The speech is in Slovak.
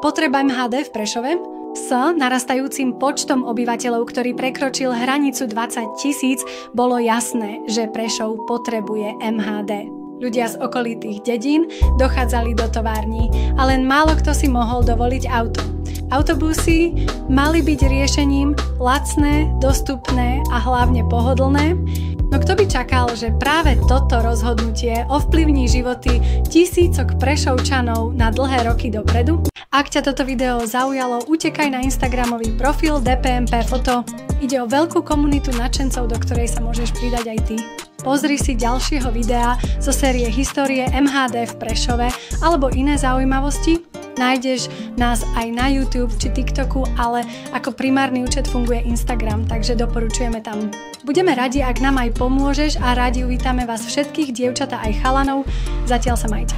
potreba MHD v Prešove? S narastajúcim počtom obyvateľov, ktorý prekročil hranicu 20 000, bolo jasné, že Prešov potrebuje MHD. Ľudia z okolitých dedín dochádzali do tovární a len málo kto si mohol dovoliť auto. Autobusy mali byť riešením lacné, dostupné a hlavne pohodlné. No kto by čakal, že práve toto rozhodnutie ovplyvní životy tisícok Prešovčanov na dlhé roky dopredu? Ak ťa toto video zaujalo, utekaj na Instagramový profil DPMP Foto. Ide o veľkú komunitu nadšencov, do ktorej sa môžeš pridať aj ty. Pozri si ďalšieho videa zo série Histórie MHD v Prešove alebo iné zaujímavosti. Nájdeš nás aj na YouTube či TikToku, ale ako primárny účet funguje Instagram, takže doporučujeme tam. Budeme radi, ak nám aj pomôžeš a radi uvítame vás všetkých, dievčatá aj chalanov. Zatiaľ sa majte.